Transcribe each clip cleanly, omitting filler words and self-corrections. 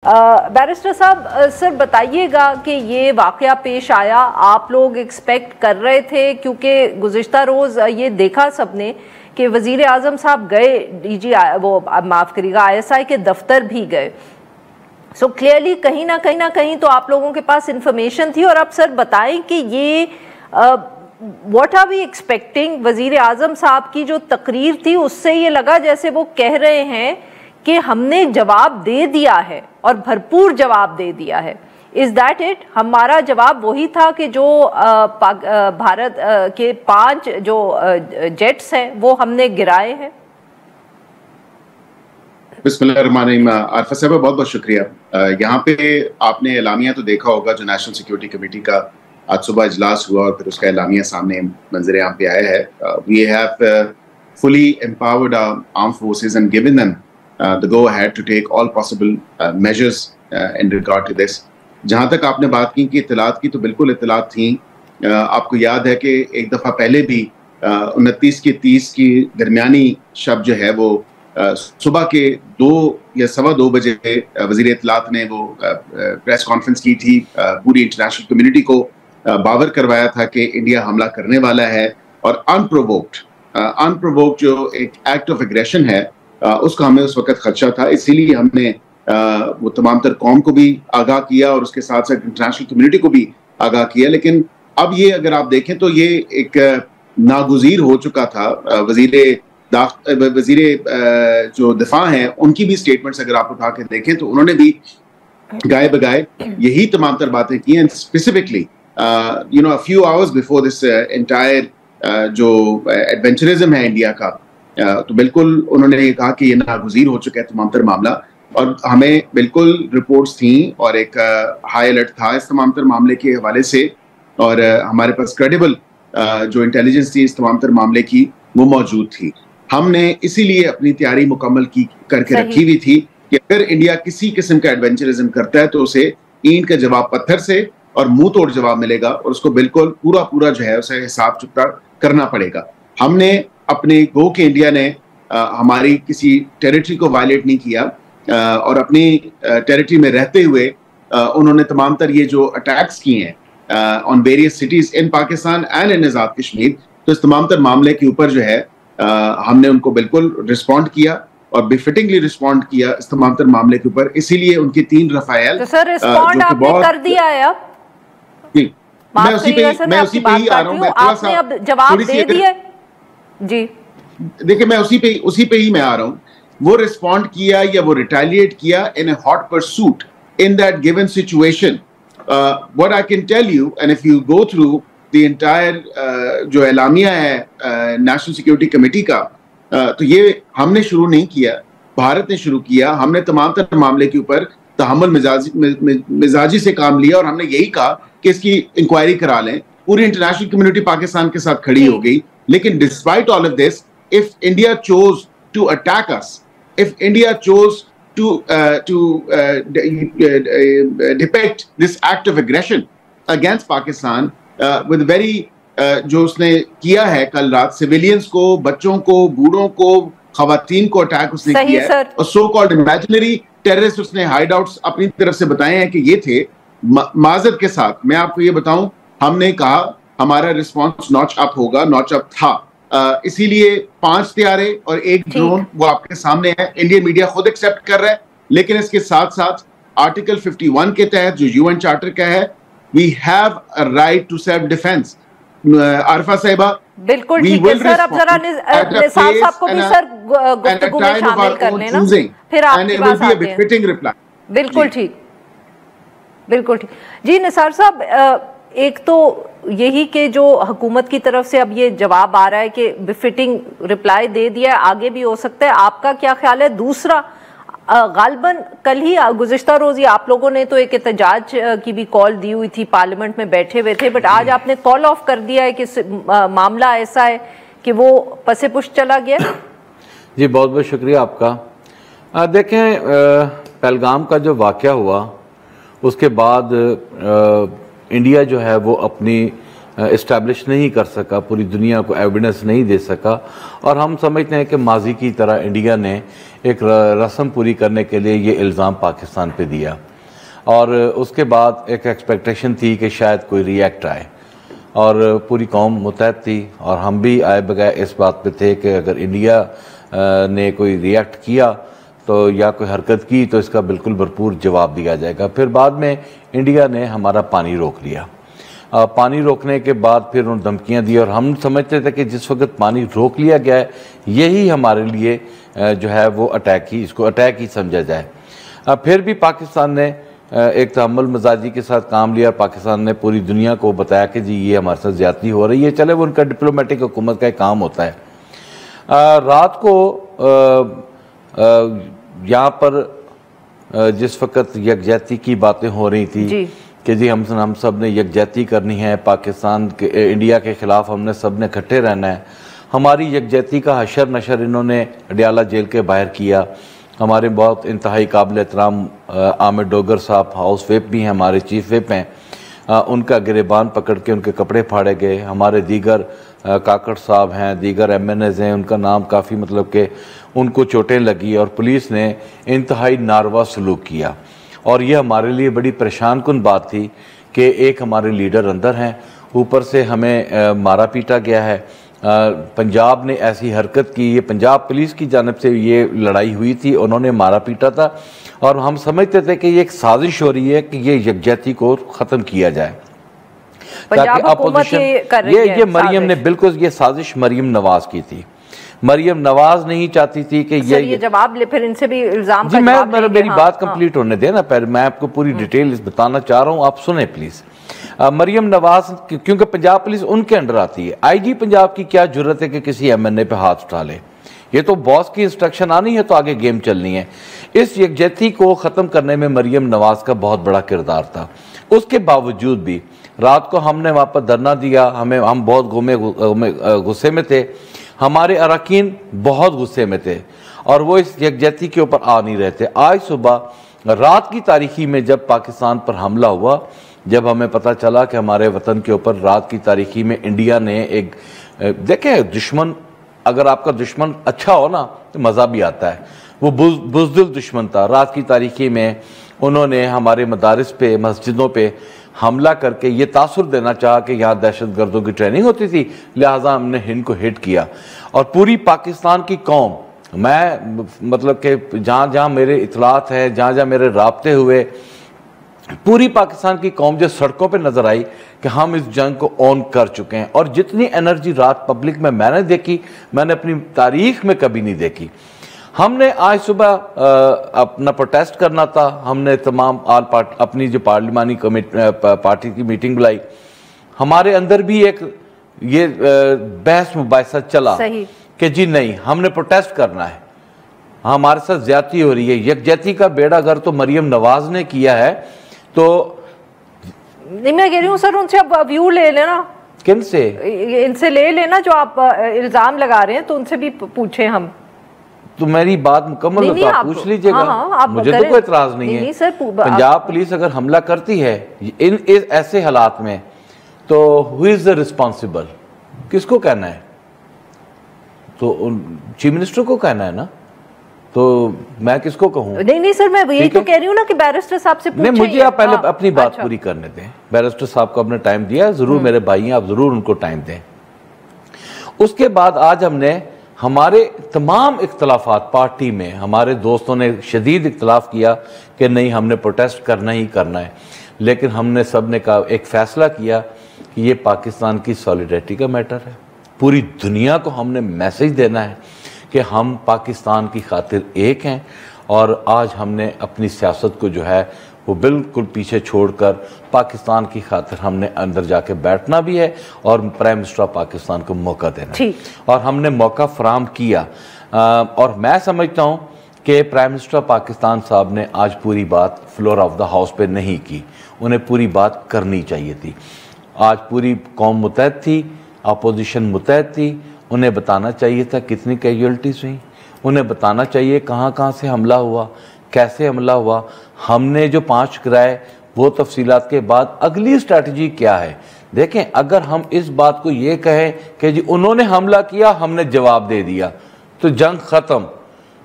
Barrister साहब, sir बताइएगा कि ये वाकया पेश आया, आप लोग एक्सपेक्ट कर रहे थे? क्योंकि गुज़िश्ता रोज़ ये देखा सबने कि वज़ीर आज़म साहब गए डीजी, वो माफ़ करिएगा ISI के दफ्तर भी गए। सो क्लियरली कहीं ना कहीं तो आप लोगों के पास इंफॉर्मेशन थी। और अब सर बताएं कि ये व्हाट आर वी एक्सपेक्टिंग? वज़ीर आज़म साहब की जो तकरीर थी उससे ये लगा जैसे वो कह रहे हैं कि हमने जवाब दे दिया है और भरपूर जवाब दे दिया है। Is that it? हमारा जवाब वही था कि जो भारत के 5 जो जेट्स हैं वो हमने गिराए हैं। बिस्मिल्लाहिर्रहमानिर्रहीम। आरफा साहब बहुत बहुत शुक्रिया। यहाँ पे आपने एलामिया तो देखा होगा जो नेशनल सिक्योरिटी कमेटी का आज सुबह इजलास हुआ और फिर उसका एलामिया सामने मंजर आम पे आया है। We have fully empowered our armed forces and given them the go ahead to take all possible measures in regard to this. जहाँ तक आपने बात की कि इत्तलात की, तो बिल्कुल इत्तलात थी। आपको याद है कि एक दफ़ा पहले भी 29 की 30 की दरमियानी शब जो है वो सुबह के 2 या सवा 2 बजे वज़ीर इत्तलात ने वो प्रेस कॉन्फ्रेंस की थी। पूरी इंटरनेशनल कम्युनिटी को बावर करवाया था कि इंडिया हमला करने वाला है और अनप्रोवोक्ड जो एक एक्ट ऑफ एग्रेशन है उसका हमें उस वक्त खदशा था। इसीलिए हमने वो तमाम तर कौम को भी आगाह किया और उसके साथ साथ इंटरनेशनल कम्युनिटी को भी आगाह किया। लेकिन अब ये अगर आप देखें तो ये एक नागुज़ीर हो चुका था। वज़ीर जो दिफा हैं उनकी भी स्टेटमेंट्स अगर आप उठा के देखें तो उन्होंने भी गाए बगाए यही तमाम तर बातें की हैं। Specifically a few hours before this entire जो एडवेंचरिज्म है इंडिया का, तो बिल्कुल उन्होंने ये कहा कि ये नागुज़ीर हो चुका है तमाम तर मामला। और हमें बिल्कुल रिपोर्ट्स थी और एक हाई अलर्ट था इस तमाम तर मामले के हवाले से। और हमारे पास क्रेडिबल जो इंटेलिजेंस थी इस तमाम तर मामले की वो मौजूद थी। हमने इसीलिए अपनी तैयारी मुकम्मल करके रखी हुई थी कि अगर इंडिया किसी किस्म का एडवेंचरिज्म करता है तो उसे ईंट का जवाब पत्थर से और मुंह तोड़ जवाब मिलेगा और उसको बिल्कुल पूरा जो है उसे हिसाब चुकता करना पड़ेगा। हमने अपने गो के इंडिया ने हमारी किसी टेरिटरी को वायलेट नहीं किया और अपनी टेरिटरी में रहते हुए उन्होंने तमाम तर ये जो अटैक्स किए हैं on various cities in Pakistan and in Azad Kashmir, तो इस तमाम तर मामले के ऊपर जो है हमने उनको बिल्कुल रिस्पॉन्ड किया और बेफिटिंगली रिस्पॉन्ड किया इस तमाम तर मामले के ऊपर। इसीलिए उनके 3 रफायल तो सर रिस्पॉन्ड आपने कर दिया है। मैं उसी पे ही आ रहा हूं। मैं थोड़ा सा अब जवाब दे दिया जी। देखिए मैं उसी पे ही मैं आ रहा हूं। वो रिस्पॉन्ड किया या वो रिटेलिएट किया in a hot pursuit in that given situation. What I can tell you, and if you go through the entire जो एलामिया है नेशनल सिक्योरिटी कमेटी का, तो ये हमने शुरू नहीं किया, भारत ने शुरू किया। हमने तमाम तर मामले के ऊपर तहम्मुल मिजाजी से काम लिया और हमने यही कहा कि इसकी इंक्वायरी करा लें। पूरी इंटरनेशनल कम्युनिटी पाकिस्तान के साथ खड़ी हो गई। लेकिन despite all of this, if India chose to attack us, if India chose to depict this act of aggression against Pakistan with very जो उसने किया है कल रात, सिविलियंस को, बच्चों को, बूढ़ों को, खवातीन को अटैक उसने किया है और सो कॉल्ड इमेजिनरी टेररिस्ट उसने हाइड आउट्स अपनी तरफ से बताए हैं कि ये थे। माजरत के साथ मैं आपको ये बताऊं, हमने कहा हमारा रिस्पॉन्स नॉच अप होगा, नॉच अप था। इसीलिए 5 तैयारे और 1 ड्रोन वो आपके सामने है। इंडियन मीडिया खुद एक्सेप्ट कर रहा है। लेकिन इसके साथ साथ आर्टिकल 51 के तहत जो यूएन चार्टर का है, we have a right to self defence. Arfa Sahiba बिल्कुल ठीक है सर। अब जरा निसार साहब को भी सर गुफ्तगू में शामिल कर लेना, फिर आपके पास आते हैं। बिल्कुल ठीक, बिल्कुल ठीक जी। निसार साहब, एक तो यही कि जो हुकूमत की तरफ से अब ये जवाब आ रहा है कि बिफिटिंग रिप्लाई दे दिया है, आगे भी हो सकता है, आपका क्या ख्याल है? दूसरा, गालबन कल ही गुज़िश्ता रोज़ आप लोगों ने तो एक एहतजाज की भी कॉल दी हुई थी, पार्लियामेंट में बैठे हुए थे, बट आज आपने कॉल ऑफ कर दिया है कि मामला ऐसा है कि वो पसे पुश चला गया। जी बहुत बहुत शुक्रिया आपका। देखें, पहलगाम का जो वाक़या हुआ उसके बाद इंडिया जो है वो अपनी इस्टेब्लिश नहीं कर सका, पूरी दुनिया को एविडेंस नहीं दे सका। और हम समझते हैं कि माजी की तरह इंडिया ने एक रस्म पूरी करने के लिए ये इल्ज़ाम पाकिस्तान पे दिया, और उसके बाद एक एक्सपेक्टेशन थी कि शायद कोई रिएक्ट आए, और पूरी कौम मुतहद थी और हम भी आए बगैर इस बात पे थे कि अगर इंडिया ने कोई रिएक्ट किया तो या कोई हरकत की तो इसका बिल्कुल भरपूर जवाब दिया जाएगा। फिर बाद में इंडिया ने हमारा पानी रोक लिया। पानी रोकने के बाद फिर उन धमकियाँ दी, और हम समझते थे कि जिस वक्त पानी रोक लिया गया है यही हमारे लिए जो है वो इसको अटैक ही समझा जाए। फिर भी पाकिस्तान ने एक तहम्मुल मजाजी के साथ काम लिया। पाकिस्तान ने पूरी दुनिया को बताया कि जी ये हमारे साथ ज्यादती हो रही है। चले वो उनका डिप्लोमेटिक हुकूमत का एक काम होता है। रात को यहाँ पर जिस वक्त यकजहती की बातें हो रही थी कि जी हम सब ने यकजहती करनी है, पाकिस्तान के इंडिया के ख़िलाफ़ हमने सब ने इकट्ठे रहना है, हमारी यकजहती का हशर नशर इन्होंने अडियाला जेल के बाहर किया। हमारे बहुत इंतहाई काबिल एहतराम आमिर डोगर साहब हाउस व्हिप भी हैं, हमारे चीफ व्हिप हैं, उनका गिरेबान पकड़ के उनके कपड़े फाड़े गए। हमारे दीगर काकड़ साहब हैं, दीगर MNAs हैं, उनका नाम काफ़ी मतलब कि उनको चोटें लगी और पुलिस ने इंतहाई नारवा सलूक किया। और ये हमारे लिए बड़ी परेशान कुन बात थी कि एक हमारे लीडर अंदर हैं, ऊपर से हमें मारा पीटा गया है। पंजाब ने ऐसी हरकत की, ये पंजाब पुलिस की जानिब से ये लड़ाई हुई थी, उन्होंने मारा पीटा था, और हम समझते थे कि ये एक साजिश हो रही है कि ये यकजहती को ख़त्म किया जाए ताकि अपोजिशन ये मरियम ने बिल्कुल ये साजिश मरियम नवाज की थी। मरियम नवाज नहीं चाहती थी कि ये जवाब ले, फिर इनसे भी इल्जाम जी मेरी बात कंप्लीट होने देना, पहले मैं आपको पूरी डिटेल बताना चाह रहा हूँ, आप सुने प्लीज। मरियम नवाज क्योंकि पंजाब पुलिस उनके अंडर आती है, IG पंजाब की क्या जरूरत है कि किसी MNA पे हाथ उठा ले? ये तो बॉस की इंस्ट्रक्शन आनी है तो आगे गेम चलनी है। इस यकजहती को ख़त्म करने में मरियम नवाज का बहुत बड़ा किरदार था। उसके बावजूद भी रात को हमने वहाँ पर धरना दिया, हम बहुत गुस्से में थे, हमारे अरकान बहुत गुस्से में थे और वो इस यकजहती के ऊपर आ नहीं रहे थे। आज सुबह रात की तारीखी में जब पाकिस्तान पर हमला हुआ, जब हमें पता चला कि हमारे वतन के ऊपर रात की तारीखी में इंडिया ने एक देखें दुश्मन, अगर आपका दुश्मन अच्छा हो ना तो मज़ा भी आता है, वो बुज़दिल दुश्मन था। रात की तारीखी में उन्होंने हमारे मदारिस पे, मस्जिदों पे हमला करके ये तासुर देना चाहा कि यहाँ दहशत गर्दों की ट्रेनिंग होती थी, लिहाजा हमने हिंद को हिट किया। और पूरी पाकिस्तान की कौम, मैं मतलब कि जहाँ जहाँ मेरे इतलात है, जहाँ जहाँ मेरे राब्ते हुए, पूरी पाकिस्तान की कौम जो सड़कों पे नजर आई कि हम इस जंग को ऑन कर चुके हैं। और जितनी एनर्जी रात पब्लिक में मैंने देखी, मैंने अपनी तारीख में कभी नहीं देखी। हमने आज सुबह अपना प्रोटेस्ट करना था, हमने तमाम अपनी जो पार्लिमानी पार्टी की मीटिंग बुलाई, हमारे अंदर भी एक ये बहस मुबाहिसा चला कि जी नहीं, हमने प्रोटेस्ट करना है, हमारे साथ ज्यादती हो रही है। यकजहती का बेड़ा गर्क तो मरियम नवाज ने किया है, तो नहीं मैं कह रही हूँ सर उनसे अब व्यू ले लेना। किन से? इनसे ले लेना जो आप इल्जाम लगा रहे हैं, तो उनसे भी पूछे हम। तो मेरी बात मुकम्मल हो तो आप पूछ लीजिएगा। मुझे तो कोई इतराज नहीं है। सर, पंजाब पुलिस अगर हमला करती है इन ऐसे हालात में तो हु इज द रिस्पॉन्सिबल? किसको कहना है? तो चीफ मिनिस्टर को कहना है ना, तो मैं किसको कहूँ? नहीं सर, मैं यही तो कह रही हूँ ना कि बैरिस्टर साहब से पूछिए। नहीं, मुझे आप पहले अपनी बात पूरी करने दें। बैरिस्टर साहब को अपने टाइम दिया, जरूर मेरे भाई हैं, आप जरूर उनको टाइम दें। उसके बाद आज हमने हमारे तमाम इख्तलाफात पार्टी में, हमारे दोस्तों ने शदीद इख्तलाफ किया कि नहीं हमने प्रोटेस्ट करना ही करना है, लेकिन हमने सब ने कहा, एक फैसला किया कि ये पाकिस्तान की सॉलिडेरिटी का मैटर है। पूरी दुनिया को हमने मैसेज देना है कि हम पाकिस्तान की खातिर एक हैं, और आज हमने अपनी सियासत को जो है वो बिल्कुल पीछे छोड़कर पाकिस्तान की खातिर हमने अंदर जाके बैठना भी है और प्राइम मिनिस्टर ऑफ पाकिस्तान को मौका देना, और हमने मौका फराहम किया। और मैं समझता हूँ कि प्राइम मिनिस्टर ऑफ पाकिस्तान साहब ने आज पूरी बात फ्लोर ऑफ द हाउस पे नहीं की, उन्हें पूरी बात करनी चाहिए थी। आज पूरी कौम मुतहद थी, अपोजिशन मुतहद थी, उन्हें बताना चाहिए था कितनी कैजुअल्टीज हुई, उन्हें बताना चाहिए कहाँ कहाँ से हमला हुआ, कैसे हमला हुआ, हमने जो 5 कराए वो तफसीलात के बाद अगली स्ट्रैटेजी क्या है, देखें, अगर हम इस बात को ये कहें कि जी उन्होंने हमला किया, हमने जवाब दे दिया, तो जंग खत्म,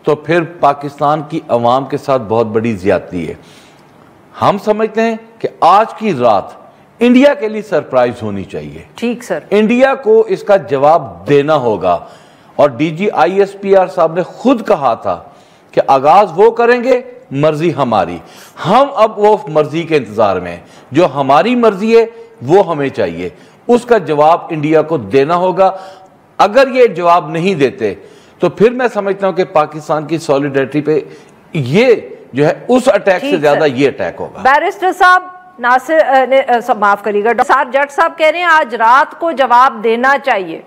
तो फिर पाकिस्तान की अवाम के साथ बहुत बड़ी ज्यादती है। हम समझते हैं कि आज की रात इंडिया के लिए सरप्राइज होनी चाहिए। ठीक सर, इंडिया को इसका जवाब देना होगा। और डीजी ISPR साहब ने खुद कहा था कि आगाज वो करेंगे, मर्जी हमारी। हम अब वो मर्जी के इंतजार में हैं। जो हमारी मर्जी है वो हमें चाहिए, उसका जवाब इंडिया को देना होगा। अगर ये जवाब नहीं देते तो फिर मैं समझता हूं कि पाकिस्तान की सॉलिडेरिटी पे ये जो है उस अटैक से ज्यादा ये अटैक होगा। बैरिस्टर साहब, नासिर माफ करिएगा, डॉक्टर जट साहब कह रहे हैं आज रात को जवाब देना चाहिए।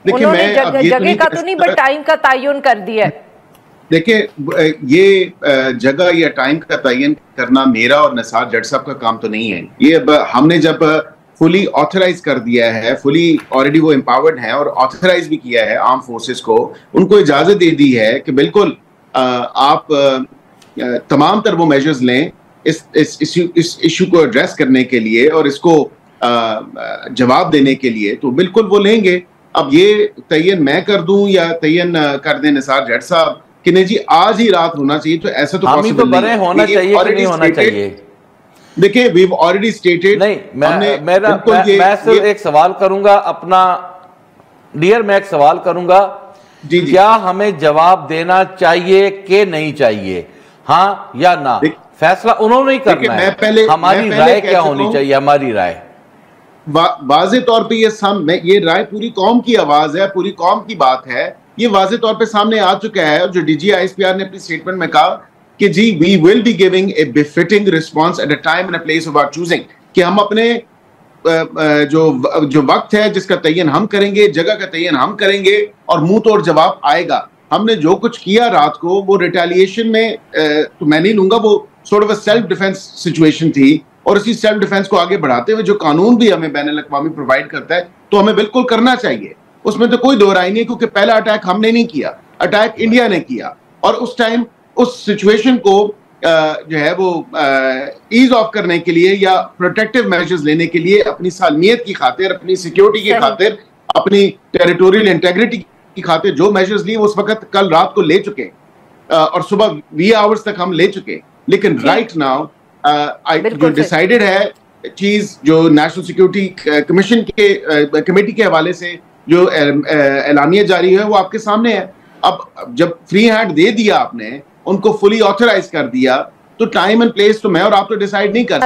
उन्होंने जगह का तो नहीं, बट टाइम का तयन कर दिया है। देखिए, ये जगह या टाइम का तयन करना मेरा और निसार जट साहब का काम तो नहीं है। ये अब हमने जब फुली ऑथराइज कर दिया है, फुली ऑलरेडी वो एम्पावर्ड है और ऑथराइज भी किया है आर्म फोर्सेस को, उनको इजाजत दे दी है कि बिल्कुल आप तमाम तर वो मेजर्स लें इस इशू को एड्रेस करने के लिए और इसको जवाब देने के लिए, तो बिल्कुल वो लेंगे। अब ये तयन मैं कर दूं या तयन कर दें निसार जट साहब कि नहीं जी आज ही रात होना चाहिए, तो ऐसा तो पॉसिबल नहीं है। होना चाहिए कि नहीं होना चाहिए? देखिए, वी हैव ऑलरेडी स्टेटेड। नहीं, मैं सिर्फ एक सवाल करूंगा अपना, डियर, मैं एक सवाल करूंगा, जी, क्या हमें जवाब देना चाहिए कि नहीं चाहिए, हाँ या ना? फैसला उन्होंने ही करना है। हमारी राय क्या होनी चाहिए? हमारी राय वाज़े तौर पे ये राय पूरी कौम की आवाज है, पूरी कौम की बात है। ये वाज़े तौर पे सामने आ चुका है। और जो डीजी ISPR ने अपनी स्टेटमेंट में कहा कि जी we will be giving a befitting response at a time and a place of our choosing, कि हम अपने जो वक्त है जिसका तयन हम करेंगे, जगह का तयन हम करेंगे और मुंह तोड़ जवाब आएगा। हमने जो कुछ किया रात को वो रिटेलिएशन में तो मैं नहीं लूंगा, वो sort of a self defence situation थी। और इसी सेल्फ डिफेंस को आगे बढ़ाते हुए जो कानून भी हमें बैनुल अक़वामी प्रोवाइड करता है, तो हमें बिल्कुल करना चाहिए, उसमें तो कोई दो राय नहीं। क्योंकि पहला अटैक हमने नहीं किया, अटैक इंडिया ने किया। और उस टाइम उस सिचुएशन को जो है वो ईज ऑफ करने के लिए या प्रोटेक्टिव मेजर्स लेने के लिए, अपनी सालमियत की खातिर, अपनी सिक्योरिटी की खातिर, अपनी टेरिटोरियल इंटेग्रिटी की खातिर जो मेजर्स लिए उस वक्त कल रात को ले चुके और सुबह 20 आवर्स तक हम ले चुके। लेकिन राइट नाउ जो डिसाइडेड है चीज, जो नेशनल सिक्योरिटी कमीशन के कमेटी के हवाले से जो एलानिया जारी है वो आपके सामने है। अब जब फ्री हैंड दे दिया आपने, उनको फुली ऑथराइज कर दिया, तो टाइम एंड प्लेस तो मैं और आप तो डिसाइड नहीं कर